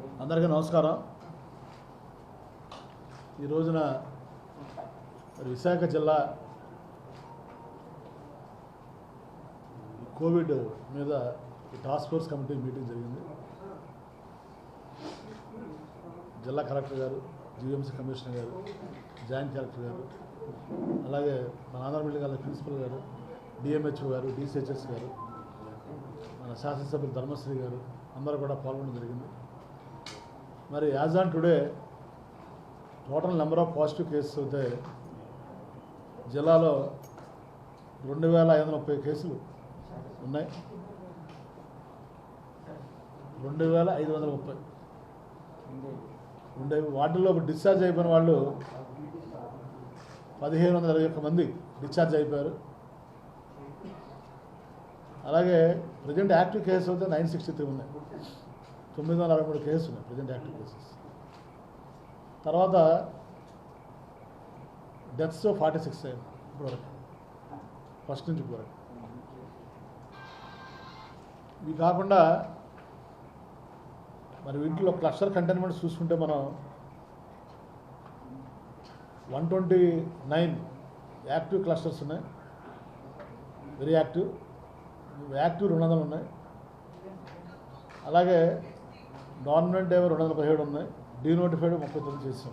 అందరికీ నమస్కారం. ఈ రోజున విశాఖ జిల్లా కోవిడ్ మీద టాస్క్ ఫోర్స్ కమిటీ మీటింగ్ జరిగింది. జిల్లా కలెక్టర్ గారు, జీవీఎంసీ కమిషనర్ గారు, జాయింట్ కలెక్టర్ గారు, అలాగే మన ఆంధ్ర మెడికల్ కాలేజ్ ప్రిన్సిపల్ గారు, డిఎంహెచ్ఓ గారు, డిసిహెచ్ఎస్ గారు, మన శాసనసభ్యులు ధర్మశ్రీ గారు అందరూ కూడా పాల్గొనడం జరిగింది. మరి as on today total number of positive cases అయితే జిల్లాలో 2530 కేసులు ఉన్నాయి. 2530 ఉండే. వాటిల్లో డిశ్చార్జ్ అయిపోయిన వాళ్ళు 1521 మంది డిశ్చార్జ్ అయిపోయారు. అలాగే ప్రజెంట్ యాక్టివ్ కేసెస్ అయితే 963 ఉన్నాయి. 963 కేసులు ఉన్నాయి ప్రజెంట్ యాక్టివ్ కేసెస్. తర్వాత డెత్స్ 46 అయింది ఇప్పటివరకు, ఫస్ట్ నుంచి ఇప్పటివరకు. ఇవి కాకుండా మరి వీటిలో క్లస్టర్ కంటైన్మెంట్స్ చూసుకుంటే మనం 129 యాక్టివ్ క్లస్టర్స్ ఉన్నాయి, వెరీ యాక్టివ్. 200 ఉన్నాయి. అలాగే నామినెంట్ ఏమో 217 ఉన్నాయి, డీనోటిఫైడ్ 39 చేసాం.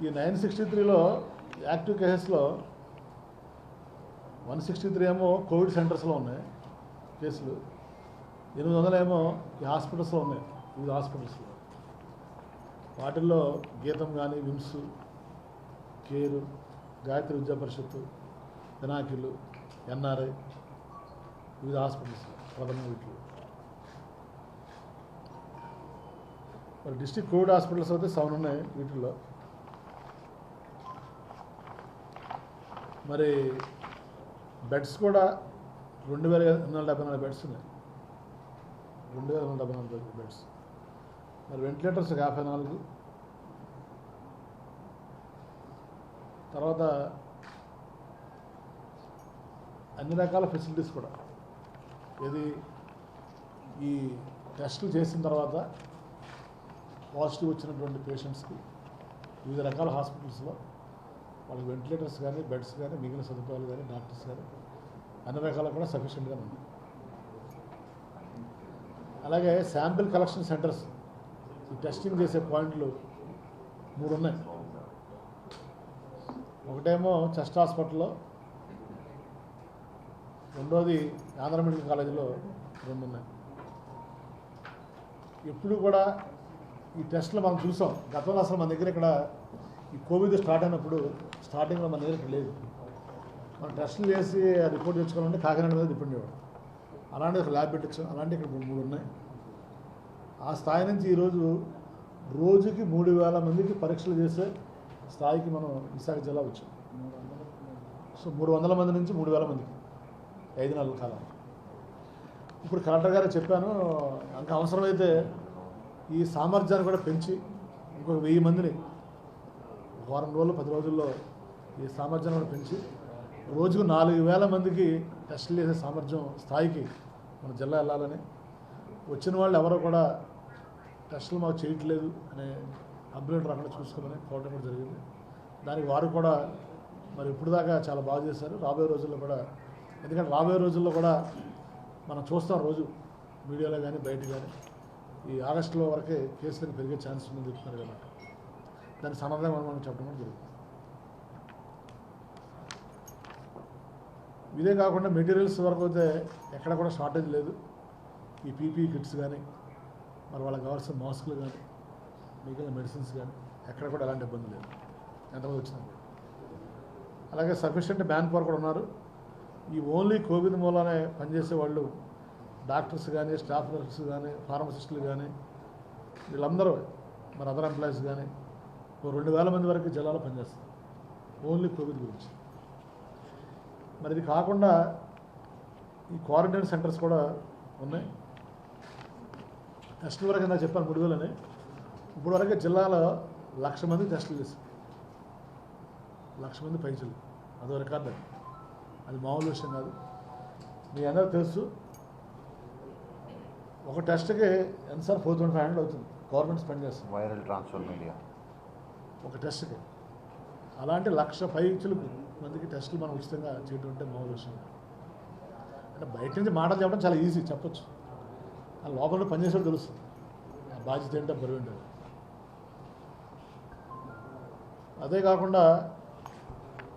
ఈ 963లో యాక్టివ్ కేసెస్లో 163 ఏమో కోవిడ్ సెంటర్స్లో ఉన్నాయి కేసులు, 800 ఏమో ఈ హాస్పిటల్స్లో ఉన్నాయి, వివిధ హాస్పిటల్స్లో. వాటిల్లో గీతం కానీ, విమ్స్, కేరు, గాయత్రి విద్యా పరిషత్తు, పినాకిలు, ఎన్ఆర్ఐ, వివిధ హాస్పిటల్స్ ప్రథమ వీటిలో. మరి డిస్ట్రిక్ట్ కోవిడ్ హాస్పిటల్స్ అయితే 7 ఉన్నాయి వీటిల్లో. మరి బెడ్స్ కూడా 2274 బెడ్స్ ఉన్నాయి, 2274 బెడ్స్. మరి వెంటిలేటర్స్ 54. తర్వాత అన్ని రకాల ఫెసిలిటీస్ కూడా ఇది ఈ టెస్టులు చేసిన తర్వాత పాజిటివ్ వచ్చినటువంటి పేషెంట్స్కి వివిధ రకాల హాస్పిటల్స్లో వాళ్ళకి వెంటిలేటర్స్ కానీ, బెడ్స్ కానీ, మిగిలిన సదుపాయాలు కానీ, డాక్టర్స్ కానీ అన్ని రకాలు కూడా సఫిషియెంట్గా ఉన్నాయి. అలాగే శాంపిల్ కలెక్షన్ సెంటర్స్, ఈ టెస్టింగ్ చేసే పాయింట్లు 3 ఉన్నాయి. ఒకటేమో చెస్ట్ హాస్పిటల్లో, రెండోది ఆంధ్ర మెడికల్ కాలేజీలో 2 ఉన్నాయి. ఎప్పుడు కూడా ఈ టెస్టులు మనం చూసాం. గతంలో అసలు మన దగ్గర ఇక్కడ ఈ కోవిడ్ స్టార్ట్ అయినప్పుడు స్టార్టింగ్లో మన దగ్గర ఇక్కడ లేదు. మనం టెస్టులు చేసి రిపోర్ట్ తెచ్చుకోవాలంటే కాకినాడ మీద డిపెండ్ అయ్యాడు. అలాంటి ఒక ల్యాబ్ పెట్టించాం. అలాంటి ఇక్కడ 3 ఉన్నాయి. ఆ స్థాయి నుంచి ఈరోజు రోజుకి 3000 మందికి పరీక్షలు చేసే స్థాయికి మనం విశాఖ జిల్లా వచ్చాం. సో 300 మంది నుంచి 3000 మందికి 5 నెలల కాలం. ఇప్పుడు కలెక్టర్ గారు చెప్పాను, ఇంకా అవసరమైతే ఈ సామర్థ్యాన్ని కూడా పెంచి ఇంకొక 1000 మందిని వారం రోజులు 10 రోజుల్లో ఈ సామర్థ్యాన్ని కూడా పెంచి రోజుకు 4000 మందికి టెస్టులు చేసే సామర్థ్యం స్థాయికి మన జిల్లా వెళ్ళాలని, వచ్చిన వాళ్ళు ఎవరో కూడా టెస్టులు మాకు చేయట్లేదు అనే కంప్లైంట్ రాకుండా చూసుకోమని కోరడం కూడా జరిగింది. దానికి వారు కూడా మరి ఇప్పుడు దాకా చాలా బాగా చేశారు. రాబోయే రోజుల్లో కూడా, ఎందుకంటే రాబోయే రోజుల్లో కూడా మనం చూస్తాం రోజు మీడియాలో కానీ బయట కానీ ఈ ఆగస్టులో వరకే కేసులను పెరిగే ఛాన్స్ ఉందని చెప్తున్నారు కాబట్టి దానికి సమాధానం మనం చెప్పడం కూడా జరుగుతుంది. ఇదే కాకుండా మెటీరియల్స్ వరకు అయితే ఎక్కడ కూడా షార్టేజ్ లేదు. ఈ పీపీ కిట్స్ కానీ, మరి వాళ్ళకి కావాల్సిన మాస్కులు కానీ, మిగిలిన మెడిసిన్స్ కానీ ఎక్కడ కూడా ఎలాంటి ఇబ్బంది లేదు, ఎంతమంది వచ్చినా కూడా. అలాగే సఫిషియెంట్ మ్యాన్ పవర్ కూడా ఉన్నారు. ఈ ఓన్లీ కోవిడ్ మూలానే పనిచేసే వాళ్ళు డాక్టర్స్ కానీ, స్టాఫ్ నర్సెస్ కానీ, ఫార్మసిస్టులు కానీ, వీళ్ళందరూ మరి అదర్ ఎంప్లాయీస్ కానీ 2000 మంది వరకు జిల్లాలో పనిచేస్తారు ఓన్లీ కోవిడ్ గురించి. మరి ఇది కాకుండా ఈ క్వారంటైన్ సెంటర్స్ కూడా ఉన్నాయి. టెస్టుల వరకు నాకు చెప్పాను 3000 అని. ఇప్పుడు వరకు జిల్లాలో 1,00,000 మంది టెస్టులు చేశారు. 1,00,000 మంది పైసలు, అదో రికార్డు. అది మామూలు విషయం కాదు. మీ అందరూ తెలుసు, ఒక టెస్ట్కి ఎంతసారి 4,500 అవుతుంది గవర్నమెంట్ స్పెండ్ చేస్తుంది వైరల్ ట్రాన్స్ఫర్ మీడియా ఒక టెస్ట్కి. అలాంటి 1,00,000 పైచులు మందికి టెస్టులు మనం ఉచితంగా చేయడం అంటే మామూలు విషయం. అంటే బయట నుంచి మాటలు చెప్పడం చాలా ఈజీ, చెప్పచ్చు. ఆ లోపల పనిచేసేది తెలుస్తుంది, ఆ బాధ్యత ఏంటో బరువు ఏంటో. అదే కాకుండా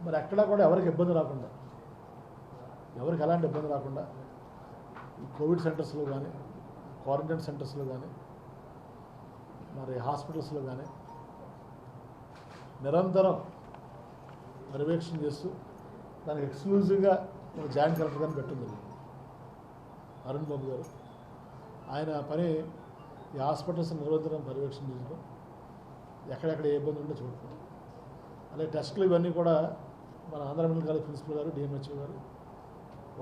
మరి ఎక్కడా కూడా ఎవరికి ఇబ్బంది రాకుండా, ఎవరికి ఎలాంటి ఇబ్బంది రాకుండా ఈ కోవిడ్ సెంటర్స్లో కానీ, క్వారంటైన్ సెంటర్స్లో కానీ, మరి హాస్పిటల్స్లో కానీ నిరంతరం పర్యవేక్షణ చేస్తూ దానికి ఎక్స్క్లూజివ్గా ఒక జాయింట్ కలెక్టర్ గారిని పెట్టింది అరుణ్ బాబు గారు. ఆయన పని ఈ హాస్పిటల్స్ నిరంతరం పర్యవేక్షణ చేయడం, ఎక్కడెక్కడ ఏ ఇబ్బంది ఉంటే చూడటం. అలాగే టెస్టులు ఇవన్నీ కూడా మన ఆంధ్ర మెడికల్ కాలేజ్ ప్రిన్సిపల్ గారు, డిఎంహెచ్ఓ గారు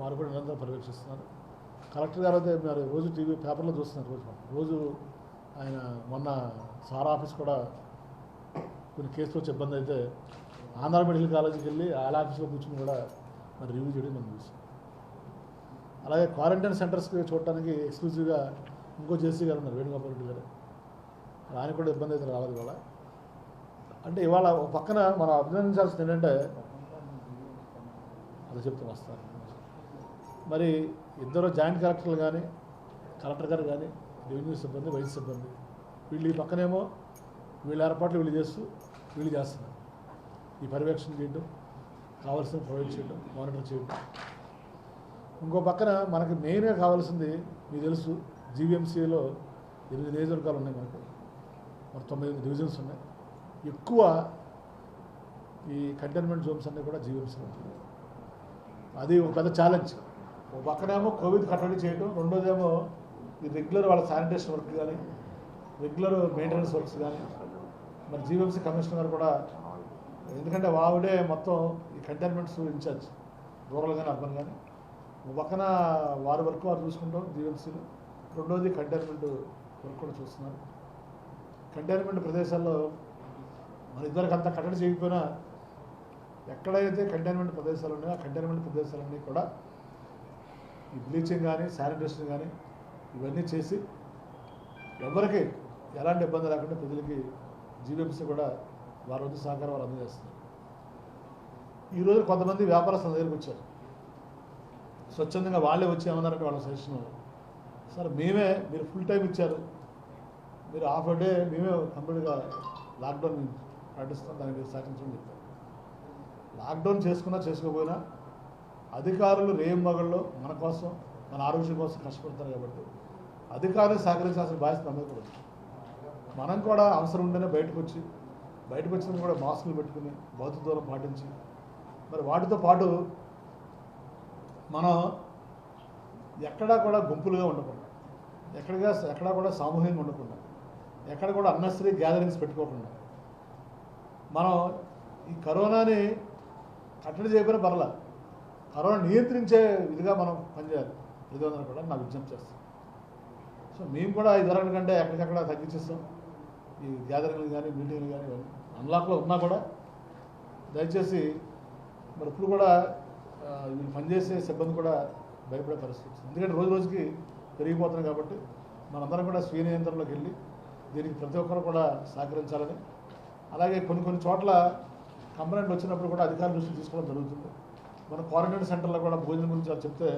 వారు కూడా నిరంతరం పర్యవేక్షిస్తున్నారు. కలెక్టర్ గారు అయితే మీరు రోజు టీవీ పేపర్లో చూస్తున్నారు, రోజు ఆయన మొన్న సార్ ఆఫీస్ కూడా కొన్ని కేసులు వచ్చే ఇబ్బంది అయితే ఆంధ్ర మెడికల్ కాలేజీకి వెళ్ళి వాళ్ళ ఆఫీస్లో కూర్చొని కూడా మరి రివ్యూ చేయడం మనం చూసాం. అలాగే క్వారంటైన్ సెంటర్స్కి చూడటానికి ఎక్స్క్లూజివ్గా ఇంకో జేసీ గారు ఉన్నారు, వేణుగోపాల్ రెడ్డి గారు. ఆయన కూడా ఇబ్బంది అయితే రాలేదు ఇవాళ. అంటే ఇవాళ ఒక పక్కన మనం అభినందించాల్సింది ఏంటంటే, అది చెప్తూ వస్తారు మరి ఇద్దరు జాయింట్ కలెక్టర్లు కానీ, కలెక్టర్ గారు కానీ, రెవెన్యూ సిబ్బంది, వైద్య సిబ్బంది, వీళ్ళు ఈ పక్కనేమో వీళ్ళ ఏర్పాట్లు వీళ్ళు చేస్తున్నారు. ఈ పర్యవేక్షణ చేయడం, కావాల్సిన ప్రొవైడ్ చేయడం, మానిటర్ చేయడం. ఇంకో పక్కన మనకి మెయిన్గా కావాల్సింది మీకు తెలుసు, జీవీఎంసీలో 8 నియోజకవర్గాలు ఉన్నాయి మనకు, మరి 9 డివిజన్స్ ఉన్నాయి. ఎక్కువ ఈ కంటైన్మెంట్ జోన్స్ అన్నీ కూడా జీవీఎంసీలో ఉంటాయి. అది ఒక పెద్ద ఛాలెంజ్. ఒక పక్కనేమో కోవిడ్ కట్టడి చేయడం, రెండోదేమో ఈ రెగ్యులర్ వాళ్ళ శానిటేషన్ వర్క్ కానీ, రెగ్యులర్ మెయింటెనెన్స్ వర్క్స్ కానీ. మరి జీవీఎంసీ కమిషనర్ గారు కూడా, ఎందుకంటే ఆవిడే మొత్తం ఈ కంటైన్మెంట్స్ ఇన్ఛార్జ్, రూరల్ కానీ అర్బన్ కానీ. ఒక పక్కన వారి వర్క్ వారు చూసుకుంటాం జీవీఎంసీలో, రెండోది కంటైన్మెంట్ వర్క్ కూడా చూస్తున్నారు. కంటైన్మెంట్ ప్రదేశాల్లో మన ఇద్దరికి అంతా కట్టడి చేయకపోయినా ఎక్కడైతే కంటైన్మెంట్ ప్రదేశాలు ఉన్నాయో ఆ కంటైన్మెంట్ ప్రదేశాలన్నీ కూడా ఈ బ్లీచింగ్ కానీ, శానిటేషన్ కానీ ఇవన్నీ చేసి ఎవరికి ఎలాంటి ఇబ్బంది లేకుండా ప్రజలకి జీవీఎంసీ కూడా వారి వద్ద సహకారం వారు అందజేస్తున్నారు. ఈరోజు కొంతమంది వ్యాపారస్తుల దగ్గరికి వచ్చారు, స్వచ్ఛందంగా వాళ్ళే వచ్చి ఏమన్నారంటే వాళ్ళ సజెషన్, సార్ మీరు ఫుల్ టైం ఇచ్చారు, మీరు హాఫ్ డే మేమే కంప్లీట్గా లాక్డౌన్ పాటిస్తాం, దానికి సహకరించమని చెప్పారు. లాక్డౌన్ చేసుకున్నా చేసుకోకపోయినా అధికారులు రేయింబగళ్ళు మన కోసం, మన ఆరోగ్యం కోసం కష్టపడతారు కాబట్టి అధికారులు సహకరించాల్సిన బాధ్యత నమ్మకం కూడా. మనం కూడా అవసరం ఉంటేనే బయటకు వచ్చినప్పుడు కూడా మాస్కులు పెట్టుకుని భౌతిక దూరం పాటించి, మరి వాటితో పాటు మనం ఎక్కడా కూడా గుంపులుగా ఉండకుండా, ఎక్కడా కూడా సామూహికంగా ఉండకుండా, ఎక్కడ కూడా అన్నెసరీ గ్యాదరింగ్స్ పెట్టుకోకుండా, మనం ఈ కరోనాని కట్టడి చేయకపోయినా పర్లా, కరోనా నియంత్రించే విధిగా మనం పనిచేయాలి. ప్రతిబంధన కూడా నాకు విజ్ఞప్తి చేస్తాం. సో మేము కూడా ఈ ధరల కంటే ఎక్కడికక్కడ తగ్గించేస్తాం ఈ గ్యాదరింగ్లు కానీ, మీటింగ్లు కానీ. అన్లాక్లో ఉన్నా కూడా దయచేసి మరి ఇప్పుడు కూడా వీళ్ళు పనిచేసే సిబ్బంది కూడా భయపడే పరిస్థితి వచ్చింది. ఎందుకంటే రోజు రోజుకి పెరిగిపోతున్నాయి కాబట్టి మనందరం కూడా స్వీయ నియంత్రణలోకి వెళ్ళి దీనికి ప్రతి ఒక్కరు కూడా సహకరించాలని, అలాగే కొన్ని చోట్ల కంప్లైంట్ వచ్చినప్పుడు కూడా అధికారుల దృష్టికి తీసుకోవడం జరుగుతుంది. మన క్వారంటైన్ సెంటర్లో కూడా భోజనం గురించి వాళ్ళు చెప్తే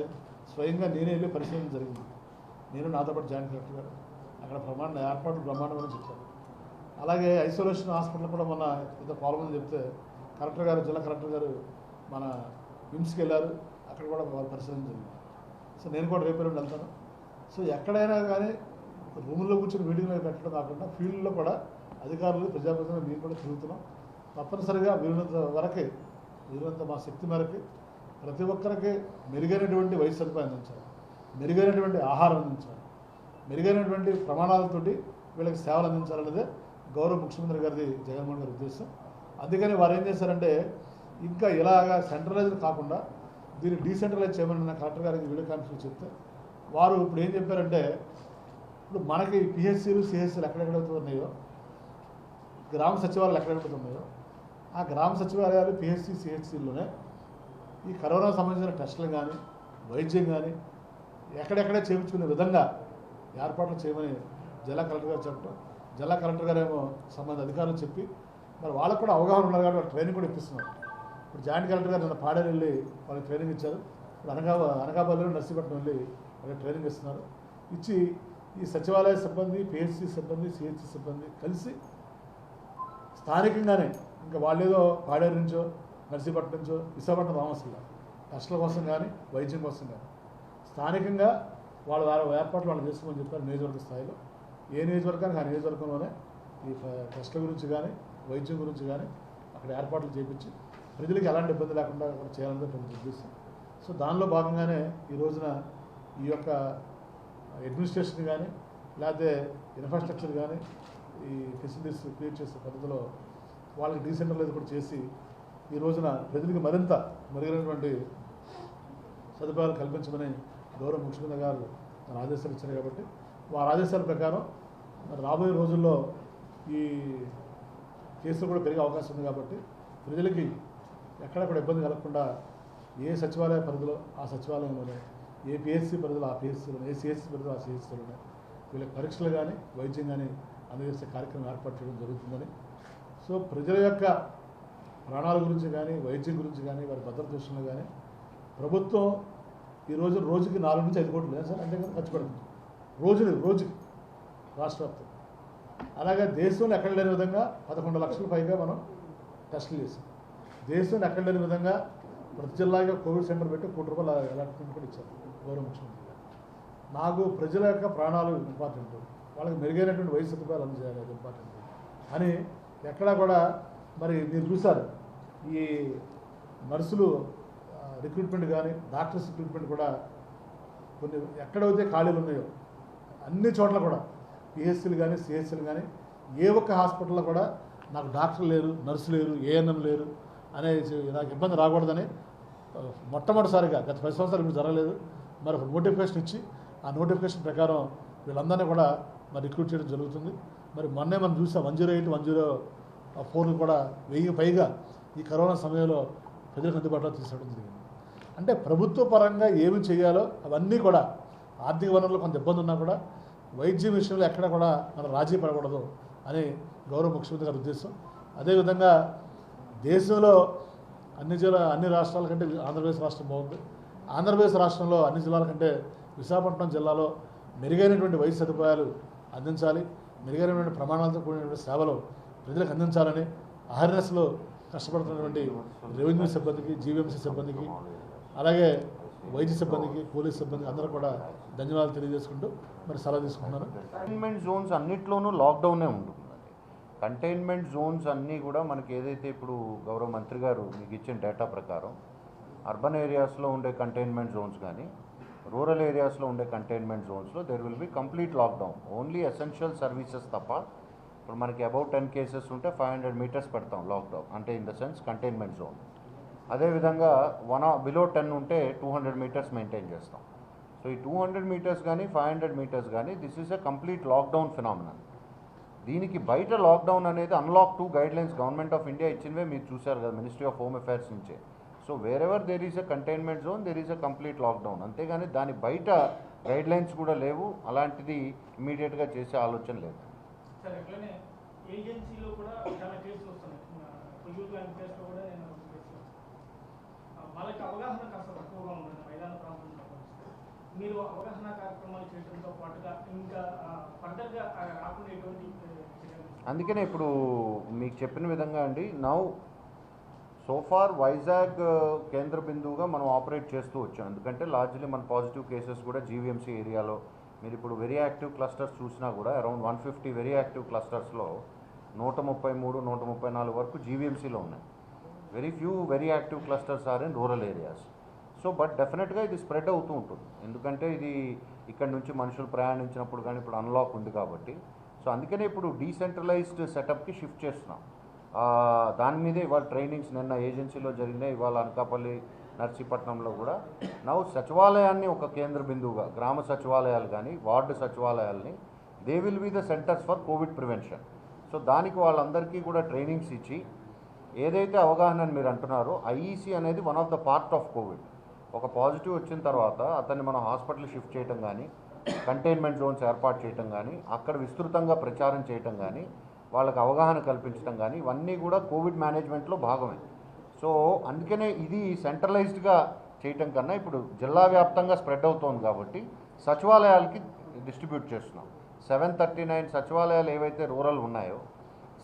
స్వయంగా నేనే వెళ్ళి పరిశీలన జరిగింది. నేను నాతో పాటు జాయింట్ కలెక్టర్ గారు అక్కడ ఏర్పాట్లు బ్రహ్మాండమని చెప్పారు. అలాగే ఐసోలేషన్ హాస్పిటల్ కూడా మొన్న ఇద్దరు పాల్గొని చెప్తే కలెక్టర్ గారు, జిల్లా కలెక్టర్ గారు మన విమ్స్కి వెళ్ళారు, అక్కడ కూడా వారు పరిశీలన జరిగింది. సో నేను కూడా రేపు వెళ్తాను. సో ఎక్కడైనా కానీ రూముల్లో కూర్చొని మీటింగ్లో పెట్టడం కాకుండా ఫీల్డ్లో కూడా అధికారులు, ప్రజాప్రతినిధులు మేము కూడా తిరుగుతున్నాం. తప్పనిసరిగా వీలైనంత మా శక్తి మేరకు ప్రతి ఒక్కరికి మెరుగైనటువంటి వైద్య సదుపాయం అందించాలి, మెరుగైనటువంటి ఆహారం అందించాలి, మెరుగైనటువంటి ప్రమాణాలతోటి వీళ్ళకి సేవలు అందించాలనేదే గౌరవ ముఖ్యమంత్రి గారిది, జగన్మోహన్ గారి ఉద్దేశం. అందుకని వారు ఏం చేశారంటే ఇంకా ఇలాగా సెంట్రలైజ్డ్ కాకుండా దీన్ని డీసెంట్రలైజ్ చేయమని కలెక్టర్ గారికి వీడియో కాన్ఫరెన్స్ చెప్తే వారు ఇప్పుడు ఏం చెప్పారంటే, ఇప్పుడు మనకి పిహెచ్సీలు, సిహెచ్సీలు ఎక్కడెక్కడైతే ఉన్నాయో, గ్రామ సచివాలయాలు ఎక్కడెక్కడైతే ఉన్నాయో ఆ గ్రామ సచివాలయాలు పిహెచ్సి సిహెచ్సిలోనే ఈ కరోనా సంబంధించిన టెస్టులు కానీ వైద్యం కానీ ఎక్కడెక్కడే చేయించుకునే విధంగా ఏర్పాట్లు చేయమని జిల్లా కలెక్టర్ గారు చెప్పడం, జిల్లా కలెక్టర్ గారు ఏమో సంబంధిత అధికారులు చెప్పి మరి వాళ్ళకు కూడా అవగాహన ఉన్నారు కాబట్టి వాళ్ళు ట్రైనింగ్ కూడా ఇప్పిస్తున్నారు. ఇప్పుడు జాయింట్ కలెక్టర్ గారు నిన్న పాడేరు వెళ్ళి వాళ్ళకి ట్రైనింగ్ ఇచ్చారు. ఇప్పుడు అనకాపల్లిలో నర్సీపట్నం వెళ్ళి వాళ్ళకి ట్రైనింగ్ ఇస్తున్నారు. ఇచ్చి ఈ సచివాలయ సిబ్బంది, పిహెచ్సి సిబ్బంది, సిహెచ్సి సిబ్బంది కలిసి స్థానికంగానే ఇంకా వాళ్ళేదో పాడేరు నుంచో నర్సీపట్నం నుంచో విశాఖపట్నం రామస్సులో టెస్టుల కోసం కానీ వైద్యం కోసం కానీ స్థానికంగా వాళ్ళ ఏర్పాట్లు వాళ్ళు చేసుకోమని చెప్పారు. నియోజకవర్గ స్థాయిలో ఏ నియోజకవర్గానికి ఆ నియోజకవర్గంలోనే ఈ టెస్టుల గురించి కానీ వైద్యం గురించి కానీ అక్కడ ఏర్పాట్లు చేయించి ప్రజలకు ఎలాంటి ఇబ్బంది లేకుండా కూడా చేయాలనేది ప్రభుత్వ ఉద్దేశం. సో దానిలో భాగంగానే ఈ రోజున ఈ యొక్క అడ్మినిస్ట్రేషన్ కానీ లేకపోతే ఇన్ఫ్రాస్ట్రక్చర్ కానీ ఈ ఫెసిలిటీస్ క్రియేట్ చేసే పద్ధతిలో వాళ్ళకి డీసెంట్రలైజ్ కూడా చేసి ఈ రోజున ప్రజలకు మరింత మెరుగైనటువంటి సదుపాయాలు కల్పించమని గౌరవ ముఖ్యమంత్రి గారు మన ఆదేశాలు ఇచ్చారు. కాబట్టి వారి ఆదేశాల ప్రకారం మరి రాబోయే రోజుల్లో ఈ కేసులు కూడా పెరిగే అవకాశం ఉంది. కాబట్టి ప్రజలకి ఎక్కడ కూడా ఇబ్బంది కలగకుండా ఏ సచివాలయ పరిధిలో ఆ సచివాలయంలోనే, ఏ పిహెచ్సి పరిధిలో ఆ పిహెచ్సిలోనే, ఏ సిహెచ్సి పరిధిలో ఆ సిహెచ్సిలోనే వీళ్ళకి పరీక్షలు కానీ వైద్యం కానీ అందజేసే కార్యక్రమం ఏర్పాటు చేయడం జరుగుతుందని. సో ప్రజల యొక్క ప్రాణాల గురించి కానీ వైద్యం గురించి కానీ వారి భద్రత విషయంలో కానీ ప్రభుత్వం ఈరోజు రోజుకి 4 నుంచి 5 కోట్లు లేదు సార్ అంతే కదా ఖర్చు పెడుతుంది రోజుకి రాష్ట్ర వ్యాప్తంగా. అలాగే దేశంలో ఎక్కడ లేని విధంగా 11 లక్షల పైగా మనం టెస్టులు చేసాం. దేశంలో ఎక్కడ లేని విధంగా ప్రతి జిల్లాగా కోవిడ్ సెంటర్ పెట్టి ₹1 కోటి అలాట్మెంట్ కూడా ఇచ్చారు గౌరవ ముఖ్యమంత్రి గారు. నాకు ప్రజల యొక్క ప్రాణాలు ఇంపార్టెంట్, వాళ్ళకి మెరుగైనటువంటి వైద్య సదుపాయాలు అందజేయాలి, అది ఇంపార్టెంట్ అని ఎక్కడా కూడా మరి మీరు చూశారు. ఈ నర్సులు రిక్రూట్మెంట్ కానీ డాక్టర్స్ రిక్రూట్మెంట్ కూడా కొన్ని ఎక్కడైతే ఖాళీలు ఉన్నాయో అన్ని చోట్ల కూడా పిహెచ్సీలు కానీ సిహెచ్సీలు కానీ ఏ ఒక్క హాస్పిటల్లో కూడా నాకు డాక్టర్ లేరు, నర్సు లేరు, ఏఎన్ఎం లేరు అనే నాకు ఇబ్బంది రాకూడదని మొట్టమొదటిసారిగా గత 10 సంవత్సరాలు ఇప్పుడు జరగలేదు. మరి ఒక నోటిఫికేషన్ ఇచ్చి ఆ నోటిఫికేషన్ ప్రకారం వీళ్ళందరినీ కూడా మరి రిక్రూట్ చేయడం జరుగుతుంది. మరి మొన్నే మనం చూసాం 108, 104 కూడా 1000 పైగా ఈ కరోనా సమయంలో ప్రజలకు అందుబాటులో తీసుకోవడం జరిగింది. అంటే ప్రభుత్వ పరంగా ఏమి చేయాలో అవన్నీ కూడా ఆర్థిక వనరులు కొంత ఇబ్బంది ఉన్నా కూడా వైద్యం విషయంలో ఎక్కడ కూడా మనం రాజీ పడకూడదు అని గౌరవ ముఖ్యమంత్రి గారి ఉద్దేశం. అదేవిధంగా దేశంలో అన్ని రాష్ట్రాల కంటే ఆంధ్రప్రదేశ్ రాష్ట్రం బాగుంది. ఆంధ్రప్రదేశ్ రాష్ట్రంలో అన్ని జిల్లాల కంటే విశాఖపట్నం జిల్లాలో మెరుగైనటువంటి వైద్య సదుపాయాలు అందించాలి, మెరుగైనటువంటి ప్రమాణాలతో కూడినటువంటి సేవలు ప్రజలకు అందించాలని అవేర్నెస్లో కష్టపడుతున్నటువంటి రెవెన్యూ సిబ్బందికి, జీవీఎంసీ సిబ్బందికి, అలాగే వైద్య సిబ్బందికి, పోలీస్ సిబ్బందికి అందరూ కూడా ధన్యవాదాలు తెలియజేసుకుంటూ మరి సలహా తీసుకుంటున్నాను. కంటైన్మెంట్ జోన్స్ అన్నిట్లోనూ లాక్డౌనే ఉంటుందండి. కంటైన్మెంట్ జోన్స్ అన్నీ కూడా మనకి ఏదైతే ఇప్పుడు గౌరవ మంత్రి గారు మీకు ఇచ్చిన డేటా ప్రకారం అర్బన్ ఏరియాస్లో ఉండే కంటైన్మెంట్ జోన్స్ కానీ రూరల్ ఏరియాస్లో ఉండే కంటైన్మెంట్ జోన్స్లో there will be complete lockdown. Only essential services తప్ప ఇప్పుడు మనకి అబౌట్ 10 కేసెస్ ఉంటే 500 మీటర్స్ పెడతాం లాక్డౌన్, అంటే in the sense containment zone. అదేవిధంగా బిలో 10 ఉంటే 200 మీటర్స్ మెయింటైన్ చేస్తాం. సో ఈ 200 మీటర్స్ కానీ 500 మీటర్స్ కానీ this is a complete lockdown phenomenon. దీనికి బయట లాక్డౌన్ అనేది unlock 2 guidelines government of India ఇచ్చినవే మీరు చూశారు కదా, మినిస్ట్రీ ఆఫ్ హోమ్ అఫైర్స్ నుంచే. So wherever there is a containment zone there is a complete lockdown. అంతేగాని దాని బయట గైడ్లైన్స్ కూడా లేవు, అలాంటిది ఇమీడియట్గా చేసే ఆలోచన లేదు. సార్ అట్లనే ఏజెన్సీలో కూడా చాలా కేసులు వస్తున్నాయి. పొయ్యూరు లాంటి కేసులో కూడా నేను వాళ్ళకి అవగాహన కాస్త తక్కువగా ఉంటుంది మైదాన ప్రాంతంలో. మీరు అవగాహన కార్యక్రమాలు చేయడంతో పాటుగా ఇంకా ఫర్దర్గా రాకుండా ఎటువంటి అందుకనే ఇప్పుడు మీకు చెప్పిన విధంగా అండి, నౌ సోఫార్ వైజాగ్ కేంద్ర బిందువుగా మనం ఆపరేట్ చేస్తూ వచ్చాం. ఎందుకంటే లార్జ్లీ మన పాజిటివ్ కేసెస్ కూడా జీవీఎంసీ ఏరియాలో మీరు ఇప్పుడు వెరీ యాక్టివ్ క్లస్టర్స్ చూసినా కూడా అరౌండ్ 150 వెరీ యాక్టివ్ క్లస్టర్స్లో 133, 134 వరకు జీవీఎంసీలో ఉన్నాయి. Very few very active clusters are in rural areas. So but డెఫినెట్గా ఇది స్ప్రెడ్ అవుతూ ఉంటుంది, ఎందుకంటే ఇది ఇక్కడ నుంచి మనుషులు ప్రయాణించినప్పుడు కానీ ఇప్పుడు అన్లాక్ ఉంది కాబట్టి. సో అందుకనే ఇప్పుడు డీసెంట్రలైజ్డ్ సెటప్కి షిఫ్ట్ చేస్తున్నాం. దాని మీదే ఇవాళ ట్రైనింగ్స్ నిన్న ఏజెన్సీలో జరిగినాయి, ఇవాళ అనకాపల్లి నర్సీపట్నంలో కూడా. నవ్వు సచివాలయాన్ని ఒక కేంద్ర బిందువుగా గ్రామ సచివాలయాలు కానీ వార్డు సచివాలయాల్ని they will be the centres for covid prevention. So దానికి వాళ్ళందరికీ కూడా ట్రైనింగ్స్ ఇచ్చి ఏదైతే అవగాహన అని మీరు అంటున్నారో ఐఈసీ అనేది one of the part of Covid. ఒక పాజిటివ్ వచ్చిన తర్వాత అతన్ని మనం హాస్పిటల్ షిఫ్ట్ చేయటం కానీ, కంటైన్మెంట్ జోన్స్ ఏర్పాటు చేయటం కానీ, అక్కడ విస్తృతంగా ప్రచారం చేయటం కానీ, వాళ్ళకి అవగాహన కల్పించడం కానీ, ఇవన్నీ కూడా కోవిడ్ మేనేజ్మెంట్లో భాగమే. సో అందుకనే ఇది సెంట్రలైజ్డ్గా చేయటం కన్నా ఇప్పుడు జిల్లా వ్యాప్తంగా స్ప్రెడ్ అవుతోంది కాబట్టి సచివాలయాలకి డిస్ట్రిబ్యూట్ చేస్తున్నాం. 739 సచివాలయాలు ఏవైతే రూరల్ ఉన్నాయో,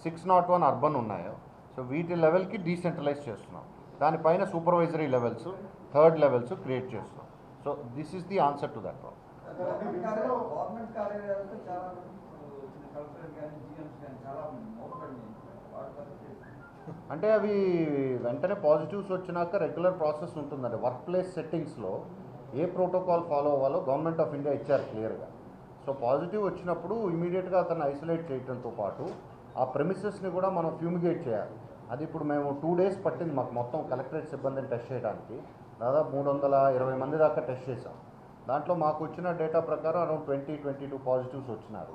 601 అర్బన్ ఉన్నాయో, సో వీటి లెవెల్కి డీసెంట్రలైజ్ చేస్తున్నాం. దానిపైన supervisory levels, third levels create చేస్తున్నాం. So this is the answer to that problem. Government కార్యాలయాలతో చాలా కలెక్టర్ కానీ జిఎంస్ కానీ చాలా మోపడండి. అంటే అవి వెంటనే పాజిటివ్స్ వచ్చినాక రెగ్యులర్ ప్రాసెస్ ఉంటుందండి. వర్క్ ప్లేస్ సెట్టింగ్స్లో ఏ ప్రోటోకాల్ ఫాలో అవ్వాలో గవర్నమెంట్ ఆఫ్ ఇండియా ఇచ్చారు క్లియర్గా. సో పాజిటివ్ వచ్చినప్పుడు ఇమీడియట్గా అతను ఐసోలేట్ చేయడంతో పాటు ఆ ప్రెమిసెస్ని కూడా మనం ఫ్యూమిగేట్ చేయాలి. అది ఇప్పుడు మేము 2 days పట్టింది మాకు మొత్తం కలెక్టరేట్ సిబ్బందిని టెస్ట్ చేయడానికి. దాదాపు 320 మంది దాకా టెస్ట్ చేశాం. దాంట్లో మాకు వచ్చిన డేటా ప్రకారం అరౌండ్ 22 పాజిటివ్స్ వచ్చినారు.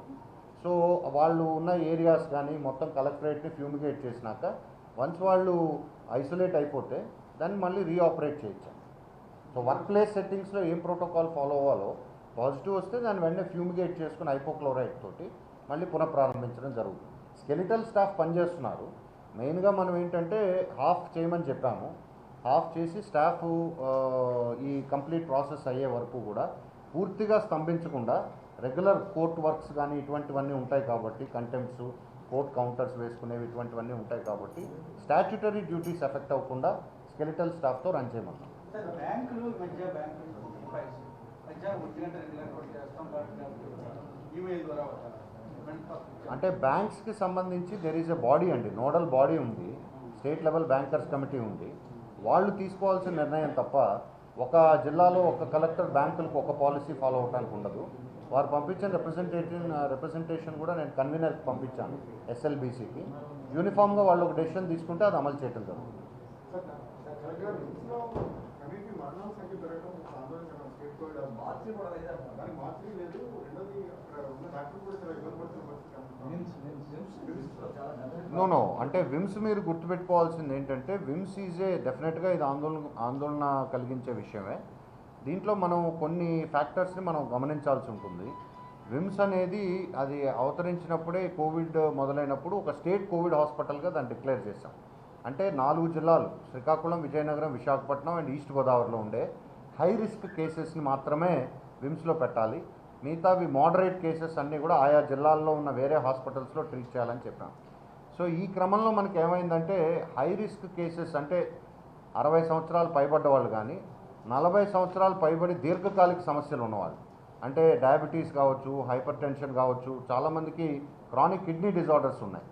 సో వాళ్ళు ఉన్న ఏరియాస్ కానీ మొత్తం కలెక్టరేట్ని ఫ్యూమిగేట్ చేసినాక వన్స్ వాళ్ళు ఐసోలేట్ అయిపోతే దాన్ని మళ్ళీ రీఆపరేట్ చేయొచ్చు. సో వర్క్ ప్లేస్ సెట్టింగ్స్లో ఏం ప్రోటోకాల్ ఫాలో అవ్వాలో పాజిటివ్ వస్తే దాన్ని వెంటనే ఫ్యూమిగేట్ చేసుకుని హైపోక్లోరైడ్ తోటి మళ్ళీ పునఃప్రారంభించడం జరుగుతుంది. స్కెలిటల్ స్టాఫ్ పనిచేస్తున్నారు. మెయిన్గా మనం ఏంటంటే హాఫ్ చేయమని చెప్పాము. హాఫ్ చేసి స్టాఫ్ ఈ కంప్లీట్ ప్రాసెస్ అయ్యే వరకు కూడా పూర్తిగా స్తంభించకుండా రెగ్యులర్ కోర్ట్ వర్క్స్ కానీ ఇటువంటివన్నీ ఉంటాయి కాబట్టి, కంటెంప్ట్స్, కోర్ట్ కౌంటర్స్ వేసుకునేవి ఇటువంటివన్నీ ఉంటాయి కాబట్టి స్టాట్యుటరీ డ్యూటీస్ ఎఫెక్ట్ అవ్వకుండా స్కెలిటల్ స్టాఫ్తో రన్ చేయమన్నాం. బ్యాంకులు మధ్య 1 గంట 2 గంటలు చేస్తాం ఈమెయిల్ ద్వారా అంటే బ్యాంక్స్కి సంబంధించి దెర్ ఈజ్ ఎ బాడీ అండి, నోడల్ బాడీ ఉంది, స్టేట్ లెవెల్ బ్యాంకర్స్ కమిటీ ఉంది. వాళ్ళు తీసుకోవాల్సిన నిర్ణయం తప్ప ఒక జిల్లాలో ఒక కలెక్టర్ బ్యాంకులకు ఒక పాలసీ ఫాలో అవడానికి ఉండదు. వారు పంపించిన రిప్రజెంటేషన్ కూడా నేను కన్వీనర్కి పంపించాను, ఎస్ఎల్బీసీకి. యూనిఫామ్గా వాళ్ళు ఒక డెసిషన్ తీసుకుంటే అది అమలు చేయడం జరుగుతుంది. నో అంటే విమ్స్ మీరు గుర్తుపెట్టుకోవాల్సింది ఏంటంటే విమ్స్ ఈజ్ డెఫినెట్గా ఇది ఆందోళన కలిగించే విషయమే. దీంట్లో మనం కొన్ని ఫ్యాక్టర్స్ని మనం గమనించాల్సి ఉంటుంది. విమ్స్ అనేది అది అవతరించినప్పుడే కోవిడ్ మొదలైనప్పుడు ఒక స్టేట్ కోవిడ్ హాస్పిటల్గా దాన్ని డిక్లేర్ చేశాం. అంటే 4 జిల్లాలు శ్రీకాకుళం, విజయనగరం, విశాఖపట్నం అండ్ ఈస్ట్ గోదావరిలో ఉండే హై రిస్క్ కేసెస్ని మాత్రమే విమ్స్లో పెట్టాలి. మిగతావి మోడరేట్ కేసెస్ అన్నీ కూడా ఆయా జిల్లాల్లో ఉన్న వేరే హాస్పిటల్స్లో ట్రీట్ చేయాలని చెప్పాం. సో ఈ క్రమంలో మనకి ఏమైందంటే హై రిస్క్ కేసెస్ అంటే 60 సంవత్సరాలు పైబడ్డ వాళ్ళు కానీ, 40 సంవత్సరాలు పైబడి దీర్ఘకాలిక సమస్యలు ఉన్నవాళ్ళు, అంటే డయాబెటీస్ కావచ్చు, హైపర్ టెన్షన్ కావచ్చు, చాలామందికి క్రానిక్ కిడ్నీ డిజార్డర్స్ ఉన్నాయి,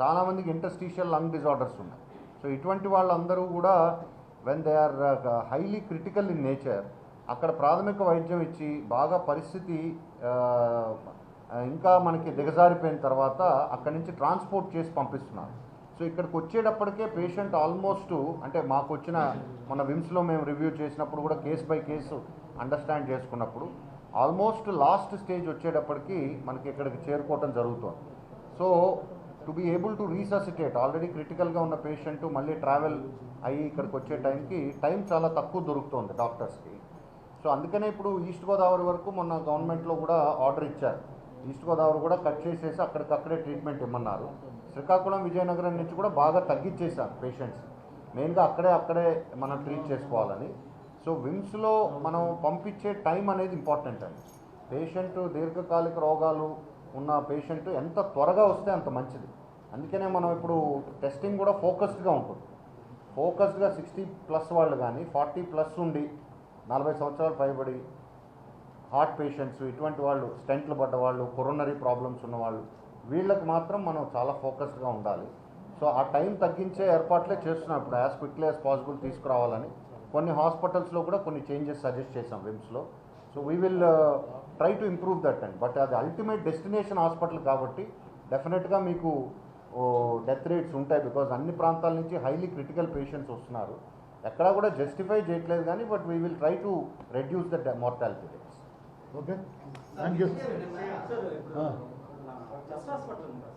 చాలామందికి ఇంటర్స్టీషియల్ లంగ్ డిజార్డర్స్ ఉన్నాయి. సో ఇటువంటి వాళ్ళందరూ కూడా when they are highly critical in nature అక్కడ ప్రాథమిక వైద్యం ఇచ్చి బాగా పరిస్థితి ఇంకా మనకి దిగజారిపోయిన తర్వాత అక్కడి నుంచి ట్రాన్స్పోర్ట్ చేసి పంపిస్తున్నారు. సో ఇక్కడికి వచ్చేటప్పటికే పేషెంట్ ఆల్మోస్ట్ అంటే మాకు వచ్చిన మన విమ్స్లో మేము రివ్యూ చేసినప్పుడు కూడా కేసు బై కేసు అండర్స్టాండ్ చేసుకున్నప్పుడు ఆల్మోస్ట్ లాస్ట్ స్టేజ్ వచ్చేటప్పటికి మనకి ఇక్కడికి చేరుకోవటం జరుగుతుంది. So to be able to resuscitate already క్రిటికల్గా ఉన్న పేషెంట్ మళ్ళీ ట్రావెల్ అయ్యి ఇక్కడికి వచ్చే టైం చాలా తక్కువ దొరుకుతుంది డాక్టర్స్కి. సో అందుకనే ఇప్పుడు ఈస్ట్ గోదావరి వరకు మొన్న గవర్నమెంట్లో కూడా ఆర్డర్ ఇచ్చారు. ఈస్ట్ గోదావరి కూడా కట్ చేసేసి అక్కడికక్కడే ట్రీట్మెంట్ ఇమ్మన్నారు. శ్రీకాకుళం, విజయనగరం నుంచి కూడా బాగా తగ్గించేశారు పేషెంట్స్, మెయిన్గా అక్కడే మనం ట్రీట్ చేసుకోవాలని. సో విమ్స్లో మనం పంపించే టైం అనేది ఇంపార్టెంట్ అండి. పేషెంట్ దీర్ఘకాలిక రోగాలు ఉన్న పేషెంట్ ఎంత త్వరగా వస్తే అంత మంచిది. అందుకనే మనం ఇప్పుడు టెస్టింగ్ కూడా ఫోకస్డ్గా ఉంటుంది. ఫోకస్డ్గా 60+ వాళ్ళు కానీ 40+ ఉండి 40 సంవత్సరాలు పైబడి హార్ట్ పేషెంట్స్ ఇటువంటి వాళ్ళు, స్టెంట్లు పడ్డ వాళ్ళు, కొరోనరీ ప్రాబ్లమ్స్ ఉన్నవాళ్ళు, వీళ్ళకి మాత్రం మనం చాలా ఫోకస్డ్గా ఉండాలి. సో ఆ టైం తగ్గించే ఏర్పాట్లే చేస్తున్నాం ఇప్పుడు యాజ్ క్విక్లీ యాజ్ పాసిబుల్ తీసుకురావాలని. కొన్ని హాస్పిటల్స్లో కూడా కొన్ని చేంజెస్ సజెస్ట్ చేసాం విమ్స్లో. So we will try to improve that and but అది అల్టిమేట్ డెస్టినేషన్ హాస్పిటల్ కాబట్టి డెఫినెట్గా మీకు డెత్ రేట్స్ ఉంటాయి. బికాజ్ అన్ని ప్రాంతాల నుంచి హైలీ క్రిటికల్ పేషెంట్స్ వస్తున్నారు. ఎక్కడా కూడా జస్టిఫై చేయట్లేదు కానీ but we will try to reduce the mortality rates. Okay, thank you. Chest hospital ఉంది.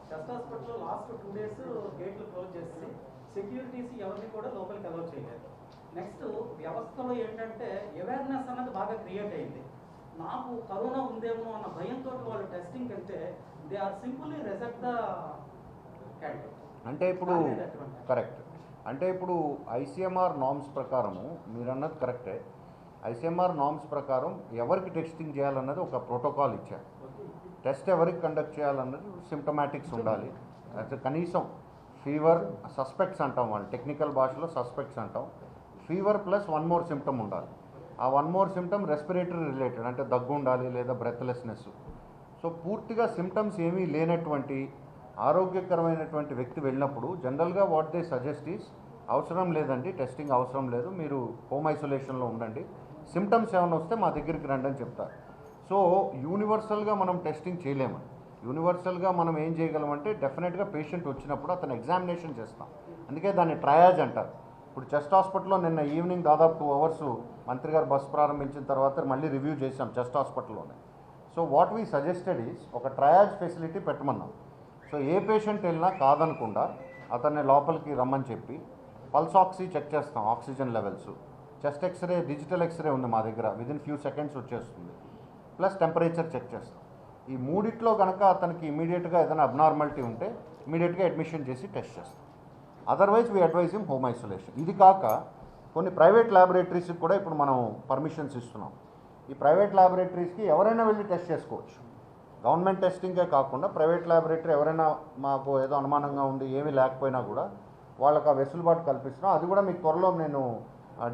చెస్ట్ హాస్పిటల్లో లాస్ట్ 2 days గేట్లు క్లోజ్ చేసి సెక్యూరిటీస్ ఎవరిని కూడా లోపలికి అలౌ చేయలేదు. నెక్స్ట్ వ్యవస్థలో ఏంటంటే అవేర్నెస్ అన్నది బాగా క్రియేట్ అయింది. నాకు కరోనా ఉందేమో అన్న భయంతో వాళ్ళు టెస్టింగ్కి వెళ్తే they are simply reject the candidate. అంటే ఇప్పుడు కరెక్ట్, అంటే ఇప్పుడు ఐసీఎంఆర్ నామ్స్ ప్రకారము మీరు అన్నది కరెక్టే. ఐసీఎంఆర్ నామ్స్ ప్రకారం ఎవరికి టెస్టింగ్ చేయాలన్నది ఒక ప్రోటోకాల్ ఇచ్చారు. టెస్ట్ ఎవరికి కండక్ట్ చేయాలన్నది సిమ్టమాటిక్స్ ఉండాలి. అంటే కనీసం ఫీవర్ సస్పెక్ట్స్ అంటాం, వాళ్ళు టెక్నికల్ భాషలో సస్పెక్ట్స్ అంటాం. Fever plus one more symptom ఉండాలి. ఆ one more symptom respiratory related, అంటే దగ్గు ఉండాలి లేదా బ్రెత్లెస్నెస్. సో పూర్తిగా సిమ్టమ్స్ ఏమీ లేనటువంటి ఆరోగ్యకరమైనటువంటి వ్యక్తి వెళ్ళినప్పుడు జనరల్గా వాట్ దే సజెస్ట్ ఈస్ అవసరం లేదండి, టెస్టింగ్ అవసరం లేదు, మీరు హోమ్ ఐసోలేషన్లో ఉండండి, సిమ్టమ్స్ ఏమైనా వస్తే మా దగ్గరికి రండి అని చెప్తారు. సో యూనివర్సల్గా మనం టెస్టింగ్ చేయలేము. యూనివర్సల్గా మనం ఏం చేయగలమంటే డెఫినెట్గా పేషెంట్ వచ్చినప్పుడు అతను ఎగ్జామినేషన్ చేస్తాం. అందుకే దాన్ని ట్రయాజ్ అంటారు. ఇప్పుడు చెస్ట్ హాస్పిటల్లో నిన్న ఈవినింగ్ దాదాపు 2 hours మంత్రి గారు బస్సు ప్రారంభించిన తర్వాత మళ్ళీ రివ్యూ చేసాం చెస్ట్ హాస్పిటల్లోనే. So what we suggested is ఒక ట్రయాజ్ ఫెసిలిటీ పెట్టమన్నాం. సో ఏ పేషెంట్ వెళ్ళినా కాదనకుండా అతన్ని లోపలికి రమ్మని చెప్పి పల్స్ ఆక్సీ చెక్ చేస్తాం, oxygen levels, chest X-ray, digital X-ray ఉంది మా దగ్గర, విదిన్ ఫ్యూ సెకండ్స్ వచ్చేస్తుంది, ప్లస్ టెంపరేచర్ చెక్ చేస్తాం. ఈ మూడిట్లో కనుక అతనికి ఇమీడియట్గా ఏదైనా అబ్నార్మాలిటీ ఉంటే ఇమీడియట్గా అడ్మిషన్ చేసి టెస్ట్ చేస్తాం. Otherwise we advise him home isolation. ఇది కాక కొన్ని ప్రైవేట్ ల్యాబొరేటరీస్కి కూడా ఇప్పుడు మనం పర్మిషన్స్ ఇస్తున్నాం. ఈ ప్రైవేట్ ల్యాబొరేటరీస్కి ఎవరైనా వెళ్ళి టెస్ట్ చేసుకోవచ్చు. గవర్నమెంట్ టెస్టింగే కాకుండా ప్రైవేట్ ల్యాబొరేటరీ ఎవరైనా మాకు ఏదో అనుమానంగా ఉంది ఏమీ లేకపోయినా కూడా వాళ్ళకి ఆ వెసులుబాటు కల్పిస్తున్నాం. అది కూడా మీకు త్వరలో నేను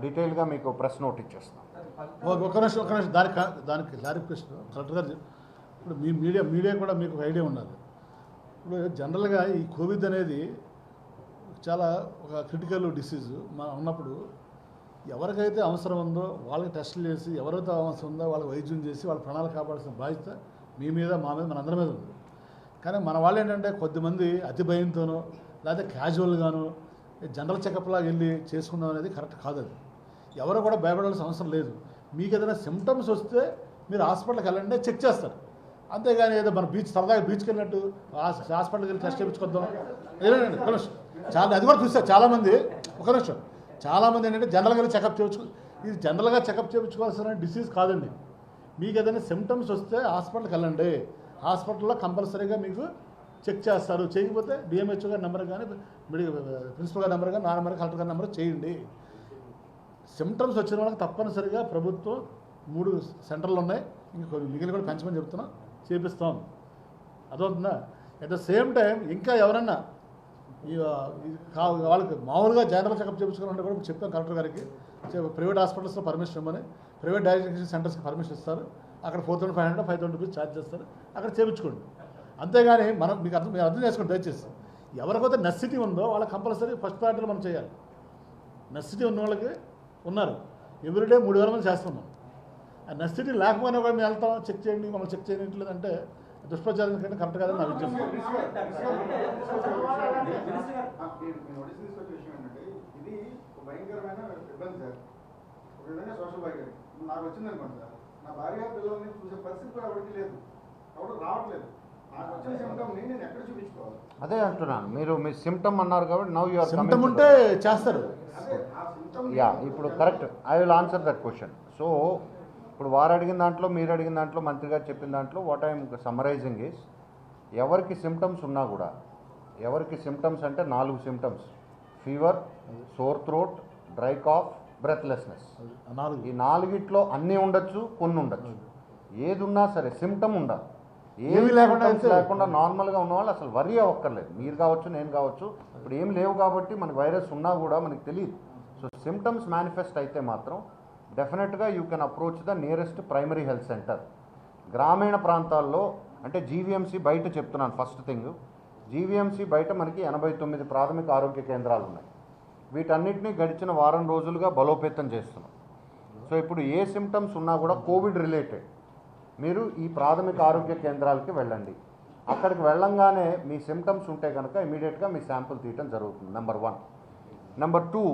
డీటెయిల్గా మీకు ప్రెస్ నోట్ ఇచ్చేస్తాను. ఒక నిమిషం దానికి క్లారిఫికేషన్ కలెక్టర్ గారు. ఇప్పుడు మీ మీడియా కూడా మీకు ఐడియా ఉన్నది. ఇప్పుడు జనరల్గా ఈ కోవిడ్ అనేది చాలా ఒక క్రిటికల్ డిసీజ్ ఉన్నప్పుడు ఎవరికైతే అవసరం ఉందో వాళ్ళకి టెస్టులు చేసి, ఎవరైతే అవసరం ఉందో వాళ్ళకి వైద్యం చేసి వాళ్ళ ప్రాణాలు కాపాడాల్సిన బాధ్యత మీ మీద, మా మీద, మన అందరి మీద ఉంది. కానీ మన వాళ్ళు ఏంటంటే కొద్దిమంది అతి భయంతోనో లేకపోతే క్యాజువల్గానో జనరల్ చెకప్లాగా వెళ్ళి చేసుకుందాం అనేది కరెక్ట్ కాదు. అది ఎవరు కూడా భయపడాల్సిన అవసరం లేదు. మీకు ఏదైనా సిమ్టమ్స్ వస్తే మీరు హాస్పిటల్కి వెళ్ళండి, చెక్ చేస్తారు. అంతేగాని ఏదో మన సరదాగా బీచ్కి వెళ్ళినట్టు హాస్పిటల్కి వెళ్ళి టెస్ట్ చేయించుకొద్దాం ఏనండి. ఒక నిమిషం, చాలా అది కూడా చూస్తారు చాలామంది. ఒక నిమిషం, చాలామంది ఏంటంటే జనరల్గా చెకప్ చేయించుకో, ఇది జనరల్గా చెకప్ చేయించుకోవాల్సిన డిసీజ్ కాదండి. మీకు ఏదైనా సిమ్టమ్స్ వస్తే హాస్పిటల్కి వెళ్ళండి. హాస్పిటల్లో కంపల్సరీగా మీకు చెక్ చేస్తారు. చేయకపోతే డిఎంహెచ్ఓ గారి నెంబర్ కానీ ప్రిన్సిపల్ గారి నెంబర్ కానీ నా నెంబర్ కలెక్టర్ గారి నెంబర్ చేయండి. సిమ్టమ్స్ వచ్చిన వాళ్ళకి తప్పనిసరిగా ప్రభుత్వం 3 సెంటర్లు ఉన్నాయి, ఇంకా మిగిలిన కూడా పెంచమని చెప్తున్నాం, చేపిస్తాం. అదవుతుందా? అట్ ద సేమ్ టైం ఇంకా ఎవరన్నా వాళ్ళకి మామూలుగా జనరల్ చెకప్ చేయించుకోవాలంటే కూడా చెప్పాం కలెక్టర్ గారికి. ప్రైవేట్ హాస్పిటల్స్లో పర్మిషన్ ఇవ్వమని, ప్రైవేట్ డయాగ్నోస్టిక్ సెంటర్స్కి పర్మిషన్ ఇస్తారు. అక్కడ 4,500 5,000 రూపీస్ ఛార్జ్ చేస్తారు, అక్కడ చేయించుకోండి. అంతేగాని మీరు అర్థం చేసుకోండి దయచేసి. ఎవరికైతే నెసిటీ ఉందో వాళ్ళకి కంపల్సరీ ఫస్ట్ ప్రయారిటీలో మనం చేయాలి. నెసిటీ ఉన్న వాళ్ళకి ఉన్నారు, ఎవ్రీడే 3,000 మంది చేస్తున్నాం. ఆ నెసిటీ లేకపోయినా కూడా మేము వెళ్తాం, చెక్ చేయండి, మమ్మల్ని చెక్ చేయండి లేదంటే దుష్ప్రచారం కంటే కరెక్ట్ కాదని నా విజ్ఞప్తి. ఇది భయంకరమైన ఇబ్బంది సార్. ఒక విధంగా సోషల్ వైద్యం నాకు వచ్చింది అనుకోండి సార్, నా భార్య పిల్లల్ని చూసే పరిస్థితి కూడా ఎవరికి లేదు, ఎవరు రావట్లేదు. నాకు వచ్చిన సిమ్టమ్ నేను ఎక్కడ చూపించుకోవాలి? అదే అంటున్నాను, మీరు మీ సిమ్టమ్ అన్నారు కాబట్టి నౌ యు ఆర్ సిమ్టమ్ ఉంటే చేస్తారు. యా, ఇప్పుడు correct, I will answer that question. So ఇప్పుడు వారు అడిగిన దాంట్లో, మీరు అడిగిన దాంట్లో, మంత్రి గారు చెప్పిన దాంట్లో వాట్ ఐఎమ్ సమ్మరైజింగ్ ఈస్, ఎవరికి సిమ్టమ్స్ ఉన్నా కూడా, ఎవరికి సిమ్టమ్స్ అంటే 4 symptoms: fever, sore throat, dry cough, breathlessness. ఈ 4గిట్లో అన్నీ ఉండొచ్చు, కొన్ని ఉండొచ్చు. ఏది ఉన్నా సరే సిమ్టమ్ ఉండాలి. ఏమి లేకుండా నార్మల్గా ఉన్నవాళ్ళు అసలు వరీ అవ్వక్కర్లేదు. మీరు కావచ్చు, నేను కావచ్చు. ఇప్పుడు ఏం లేవు కాబట్టి మనకి వైరస్ ఉన్నా కూడా మనకి తెలియదు. సో సిమ్టమ్స్ మేనిఫెస్ట్ అయితే మాత్రం డెఫినెట్గా you can approach the nearest primary health centre. గ్రామీణ ప్రాంతాల్లో అంటే జీవీఎంసీ బయట చెప్తున్నాను. ఫస్ట్ థింగ్, జీవీఎంసీ బయట మనకి 89 ప్రాథమిక ఆరోగ్య కేంద్రాలు ఉన్నాయి. వీటన్నిటినీ గడిచిన వారం రోజులుగా బలోపేతం చేస్తున్నాం. సో ఇప్పుడు ఏ సిమ్టమ్స్ ఉన్నా కూడా కోవిడ్ రిలేటెడ్ మీరు ఈ ప్రాథమిక ఆరోగ్య కేంద్రాలకి వెళ్ళండి. అక్కడికి వెళ్ళంగానే మీ సిమ్టమ్స్ ఉంటే కనుక ఇమీడియట్గా మీ శాంపుల్ తీయటం జరుగుతుంది. నెంబర్ 1. నెంబర్ 2,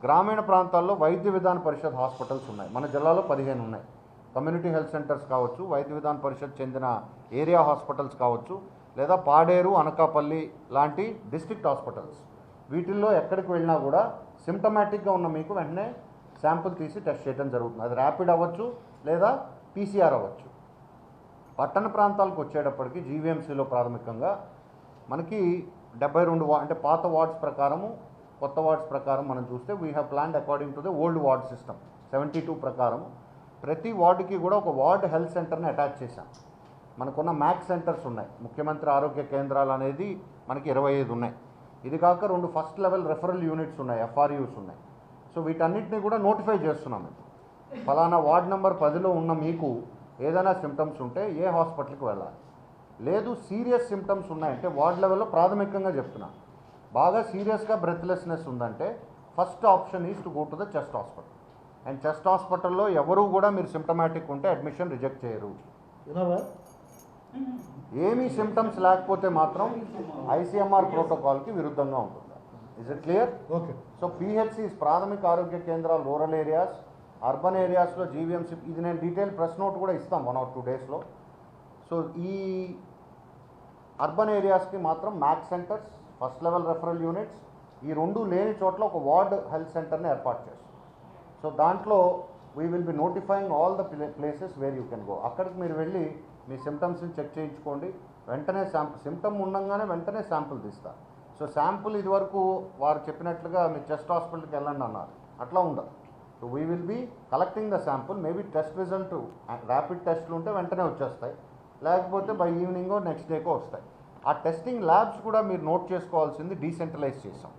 గ్రామీణ ప్రాంతాల్లో వైద్య విధాన పరిషత్ హాస్పిటల్స్ ఉన్నాయి. మన జిల్లాలో 15 ఉన్నాయి. కమ్యూనిటీ హెల్త్ సెంటర్స్ కావచ్చు, వైద్య విధాన పరిషత్ చెందిన ఏరియా హాస్పిటల్స్ కావచ్చు, లేదా పాడేరు, అనకాపల్లి లాంటి డిస్ట్రిక్ట్ హాస్పిటల్స్. వీటిల్లో ఎక్కడికి వెళ్ళినా కూడా సిమ్టమాటిక్గా ఉన్న మీకు వెంటనే శాంపుల్ తీసి టెస్ట్ చేయడం జరుగుతుంది. అది ర్యాపిడ్ అవ్వచ్చు లేదా పీసీఆర్ అవ్వచ్చు. పట్టణ ప్రాంతాలకు వచ్చేటప్పటికి జీవీఎంసీలో ప్రాథమికంగా మనకి 72 అంటే పాత వార్డ్స్ ప్రకారము కొత్త వార్డ్స్ ప్రకారం మనం చూస్తే we have planned according to the old ward system 72 ప్రకారం ప్రతి వార్డుకి కూడా ఒక వార్డ్ హెల్త్ సెంటర్ని అటాచ్ చేశాం. మనకున్న మ్యాక్స్ సెంటర్స్ ఉన్నాయి, ముఖ్యమంత్రి ఆరోగ్య కేంద్రాలు అనేది మనకి 25 ఉన్నాయి. ఇది కాక 2 ఫస్ట్ లెవెల్ రెఫరల్ యూనిట్స్ ఉన్నాయి, ఎఫ్ఆర్యూస్ ఉన్నాయి. సో వీటన్నిటిని కూడా నోటిఫై చేస్తున్నాం. ఫలానా వార్డ్ నెంబర్ 10లో ఉన్న మీకు ఏదైనా సిమ్టమ్స్ ఉంటే ఏ హాస్పిటల్కి వెళ్ళాలి, లేదు సీరియస్ సిమ్టమ్స్ ఉన్నాయంటే వార్డ్ లెవెల్లో ప్రాథమికంగా చెప్తున్నాను. బాగా సీరియస్గా బ్రెత్లెస్నెస్ ఉందంటే first option is to go to the chest hospital. And chest హాస్పిటల్లో ఎవరు కూడా మీరు సిమ్టమాటిక్ ఉంటే అడ్మిషన్ రిజెక్ట్ చేయరు. విన్నారా? ఏమీ సిమ్టమ్స్ లేకపోతే మాత్రం ఐసీఎంఆర్ ప్రోటోకాల్కి విరుద్ధంగా ఉంటుంది. Is it clear? Okay. So PHCs ప్రాథమిక ఆరోగ్య కేంద్రాలు రూరల్ ఏరియాస్, అర్బన్ ఏరియాస్లో జీవీఎంసీ, ఇది నేను డీటెయిల్ ప్రెస్ నోట్ కూడా ఇస్తాం 1 or 2 డేస్లో. సో ఈ అర్బన్ ఏరియాస్కి మాత్రం max centres, first level referral units, ఈ 2 లేని చోట్ల ఒక వార్డ్ హెల్త్ సెంటర్ని ఏర్పాటు చేస్తాం. సో దాంట్లో we will be notifying all the places where you can go. అక్కడికి మీరు వెళ్ళి మీ సిమ్టమ్స్ని చెక్ చేయించుకోండి. వెంటనే సిమ్టమ్ ఉండగానే వెంటనే శాంపుల్ తీస్తారు. సో శాంపుల్ ఇదివరకు వారు చెప్పినట్లుగా మీ చెస్ట్ హాస్పిటల్కి వెళ్ళండి అన్నారు, అట్లా ఉండదు. So we will be collecting the sample. Maybe test result rapid టెస్ట్లు ఉంటే వెంటనే వచ్చేస్తాయి, లేకపోతే బై ఈవినింగో నెక్స్ట్ డేకో వస్తాయి. ఆ టెస్టింగ్ ల్యాబ్స్ కూడా మీరు నోట్ చేసుకోవాల్సింది డీసెంట్రలైజ్ చేసాం.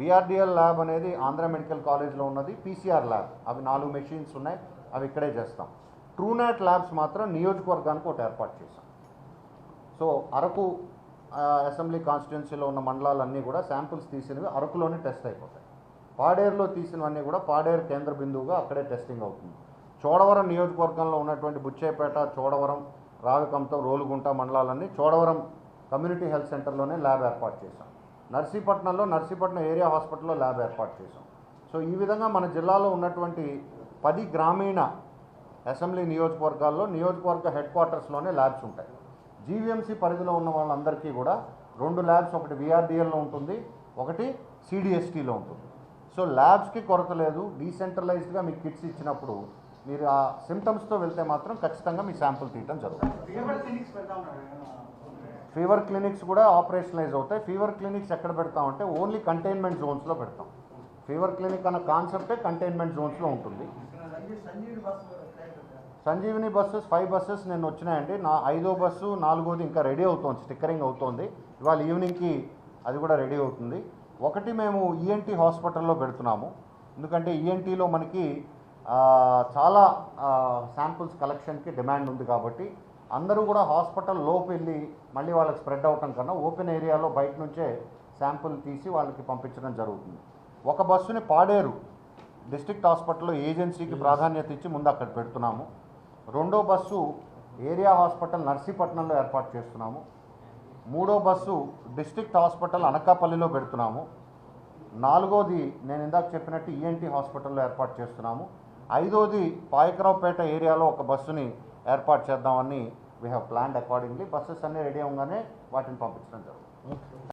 విఆర్డిఎల్ ల్యాబ్ అనేది ఆంధ్ర మెడికల్ కాలేజ్లో ఉన్నది, పీసీఆర్ ల్యాబ్ అవి 4 మెషిన్స్ ఉన్నాయి, అవి ఇక్కడే చేస్తాం. ట్రూనాట్ ల్యాబ్స్ మాత్రం నియోజకవర్గానికి ఒకటి ఏర్పాటు చేశాం. సో అరకు అసెంబ్లీ కాన్స్టిట్యున్సీలో ఉన్న మండలాలన్నీ కూడా శాంపుల్స్ తీసినవి అరకులోనే టెస్ట్ అయిపోతాయి. పాడేరులో తీసినవన్నీ కూడా పాడేరు కేంద్ర బిందువుగా అక్కడే టెస్టింగ్ అవుతుంది. చోడవరం నియోజకవర్గంలో ఉన్నటువంటి బుచ్చేపేట, చోడవరం, రావికంతం, రోలుగుంట మండలాలన్నీ చోడవరం కమ్యూనిటీ హెల్త్ సెంటర్లోనే ల్యాబ్ ఏర్పాటు చేశాం. నర్సీపట్నం ఏరియా హాస్పిటల్లో ల్యాబ్ ఏర్పాటు చేశాం. సో ఈ విధంగా మన జిల్లాలో ఉన్నటువంటి 10 గ్రామీణ అసెంబ్లీ నియోజకవర్గాల్లో నియోజకవర్గ హెడ్ క్వార్టర్స్లోనే ల్యాబ్స్ ఉంటాయి. జీవీఎంసీ పరిధిలో ఉన్న వాళ్ళందరికీ కూడా 2 ల్యాబ్స్, ఒకటి విఆర్డిఎల్లో ఉంటుంది, ఒకటి సిడిఎస్టీలో ఉంటుంది. సో ల్యాబ్స్కి కొరత లేదు. డీసెంట్రలైజ్డ్గా మీకు కిట్స్ ఇచ్చినప్పుడు మీరు ఆ సిమ్టమ్స్తో వెళ్తే మాత్రం ఖచ్చితంగా మీ శాంపుల్ తీయటం జరుగుతుంది. ఫీవర్ క్లినిక్స్ కూడా ఆపరేషనలైజ్ అవుతాయి. ఫీవర్ క్లినిక్స్ ఎక్కడ పెడతామంటే ఓన్లీ కంటైన్మెంట్ జోన్స్లో పెడతాం. ఫీవర్ క్లినిక్ అన్న కాన్సెప్టే కంటైన్మెంట్ జోన్స్లో ఉంటుంది. సంజీవిని బస్సెస్ 5 బస్సెస్ నిన్న వచ్చినాయండి. 5వ బస్సు 4వది ఇంకా రెడీ అవుతుంది, స్టిక్కరింగ్ అవుతోంది. ఇవాళ ఈవినింగ్కి అది కూడా రెడీ అవుతుంది. ఒకటి మేము ఈఎన్టీ హాస్పిటల్లో పెడుతున్నాము, ఎందుకంటే ఈఎన్టీలో మనకి చాలా శాంపుల్స్ కలెక్షన్కి డిమాండ్ ఉంది కాబట్టి అందరూ కూడా హాస్పిటల్ లోపు వెళ్ళి మళ్ళీ వాళ్ళకి స్ప్రెడ్ అవటం కన్నా ఓపెన్ ఏరియాలో బయట నుంచే శాంపుల్ తీసి వాళ్ళకి పంపించడం జరుగుతుంది. ఒక బస్సుని పాడేరు డిస్ట్రిక్ట్ హాస్పిటల్లో ఏజెన్సీకి ప్రాధాన్యత ఇచ్చి ముందు అక్కడ పెడుతున్నాము. 2వ బస్సు ఏరియా హాస్పిటల్ నర్సీపట్నంలో ఏర్పాటు చేస్తున్నాము. 3వ బస్సు డిస్ట్రిక్ట్ హాస్పిటల్ అనకాపల్లిలో పెడుతున్నాము. 4వది నేను ఇందాక చెప్పినట్టు ఈఎన్టీ హాస్పిటల్లో ఏర్పాటు చేస్తున్నాము. 5వది పాయకరావుపేట ఏరియాలో ఒక బస్సుని ఏర్పాటు చేద్దామని we have planned accordingly. Buses అన్నీ రెడీ అవగానే వాటిని పంపించడం జరుగుతుంది.